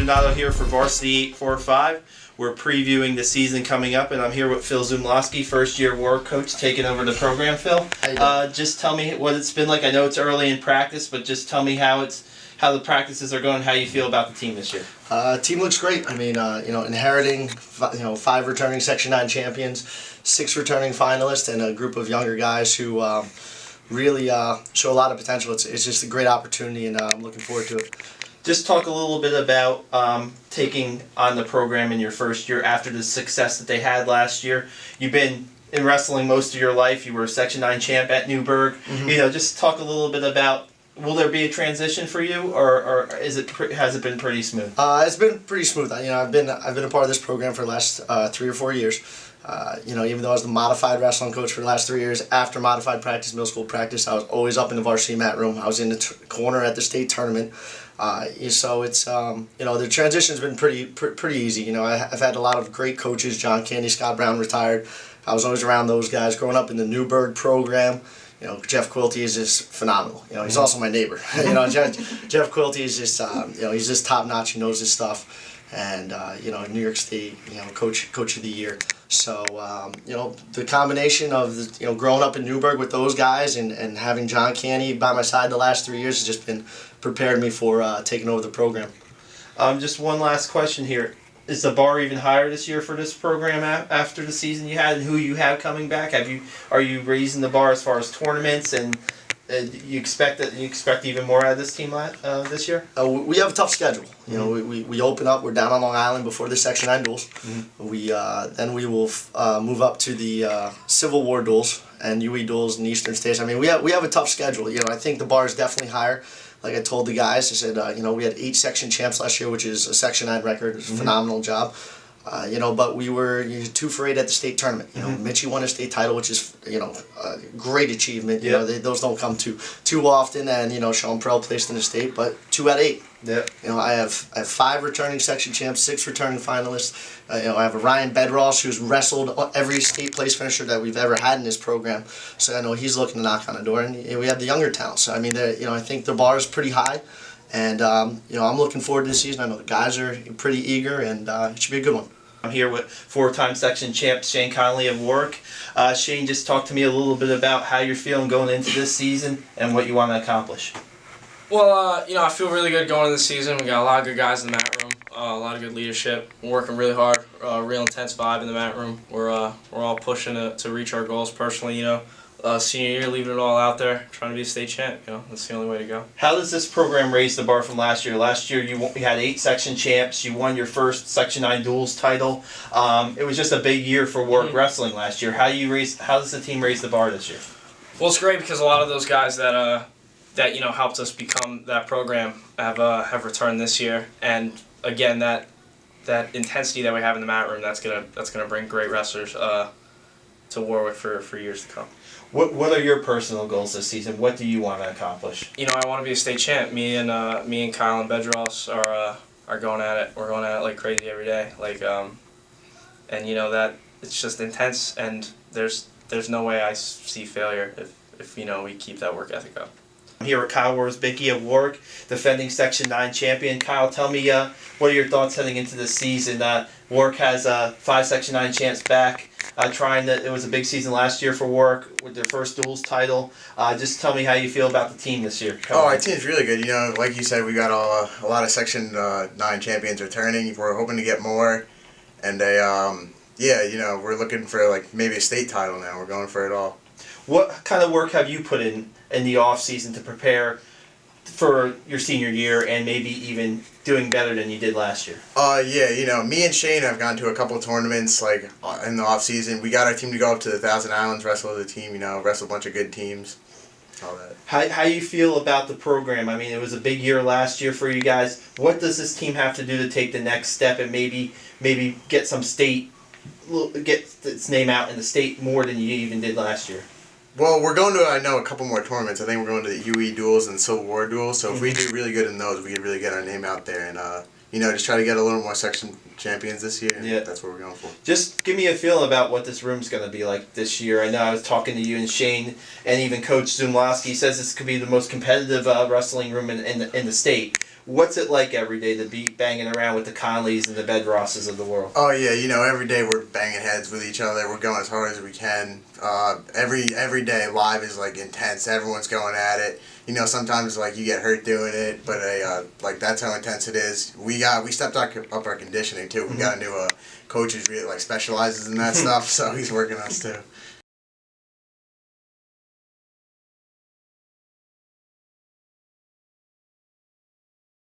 Donato here for Varsity 845. We're previewing the season coming up, and I'm here with Phil Zumlovsky, first-year war coach, taking over the program. Phil, just tell me what it's been like. I know it's early in practice, but just tell me how the practices are going, how you feel about the team this year. Team looks great. I mean, inheriting 5 returning Section 9 champions, 6 returning finalists, and a group of younger guys who really show a lot of potential. It's just a great opportunity, and I'm looking forward to it. Just talk a little bit about taking on the program in your first year after the success that they had last year. You've been in wrestling most of your life. You were a Section 9 champ at Newburgh. Mm-hmm. Just talk a little bit about, will there be a transition for you, or has it been pretty smooth? It's been pretty smooth. I've been a part of this program for the last 3 or 4 years. Even though I was the modified wrestling coach for the last 3 years, after modified practice, middle school practice, I was always up in the varsity mat room. I was in the corner at the state tournament. So it's the transition's been pretty easy. I've had a lot of great coaches. John Candy, Scott Brown retired. I was always around those guys growing up in the Newburgh program. Jeff Quilty is just phenomenal. He's also my neighbor. Jeff Quilty is just he's just top notch. He knows his stuff. And New York State, coach of the year. So the combination of growing up in Newburgh with those guys and having John Canny by my side the last 3 years has just been prepared me for taking over the program. Just one last question here: is the bar even higher this year for this program after the season you had, and who you have coming back? Are you raising the bar as far as tournaments, and you expect even more out of this team this year? We have a tough schedule. We open up. We're down on Long Island before the Section 9 duels. Mm-hmm. Then we will move up to the Civil War duels and UE duels in the Eastern States. I mean, we have a tough schedule. I think the bar is definitely higher. Like I told the guys, I said, we had 8 section champs last year, which is a Section 9 record. It's a phenomenal job. But we were 2 for 8 at the state tournament. Mitchie won a state title, which is a great achievement. Those don't come too often, and Sean Prell placed in the state, but 2 out of 8. Yeah. I have 5 returning section champs, 6 returning finalists. I have a Ryan Bedross who's wrestled every state place finisher that we've ever had in this program. So I know he's looking to knock on the door, and we have the younger talent. So I mean, I think the bar is pretty high. And I'm looking forward to this season. I know the guys are pretty eager, and it should be a good one. I'm here with 4-time section champ Shane Connolly of Warwick. Shane, just talk to me a little bit about how you're feeling going into this season and what you want to accomplish. Well, I feel really good going into the season. We got a lot of good guys in the mat room, a lot of good leadership. We're working really hard, real intense vibe in the mat room. We're all pushing to reach our goals personally. Senior year, leaving it all out there, trying to be a state champ. That's the only way to go. How does this program raise the bar from last year? Last year you had 8 section champs. You won your first Section 9 duels title. It was just a big year for Warwick wrestling last year. How does the team raise the bar this year? Well, it's great because a lot of those guys that helped us become that program have returned this year, and again that intensity that we have in the mat room that's gonna bring great wrestlers to Warwick for years to come. What are your personal goals this season? What do you want to accomplish? I want to be a state champ. Me and Kyle and Bedros are going at it. We're going at it like crazy every day. And that it's just intense, and there's no way I see failure if we keep that work ethic up. I'm here with Kyle Worsbicky of Warwick, defending Section 9 champion. Kyle, tell me what are your thoughts heading into this season? Warwick has 5 Section 9 champs back. It was a big season last year for Warwick with their first duels title. Just tell me how you feel about the team this year. Our team's really good. Like you said, we got a lot of Section 9 champions returning. We're hoping to get more, and we're looking for maybe a state title now. We're going for it all. What kind of work have you put in the off season to prepare for your senior year and maybe even doing better than you did last year? Me and Shane have gone to a couple of tournaments in the off season. We got our team to go up to the Thousand Islands, wrestle as a team. Wrestle a bunch of good teams. All that. How you feel about the program? I mean, it was a big year last year for you guys. What does this team have to do to take the next step and maybe get its name out in the state more than you even did last year? Well, we're going to, a couple more tournaments. I think we're going to the UE duels and Civil War duels. So if we do really good in those, we could really get our name out there and, just try to get a little more section champions this year. And that's what we're going for. Just give me a feel about what this room's going to be like this year. I know I was talking to you and Shane and even Coach Zumlovsky says this could be the most competitive wrestling room in the state. What's it like every day to be banging around with the Conleys and the Bedrosses of the world? Oh yeah, you know, every day we're banging heads with each other. We're going as hard as we can. Every day live is like intense. Everyone's going at it. You know, sometimes like you get hurt doing it, but like that's how intense it is. We stepped up our conditioning too. We got a new coach who's really like specializes in that stuff, so he's working us too.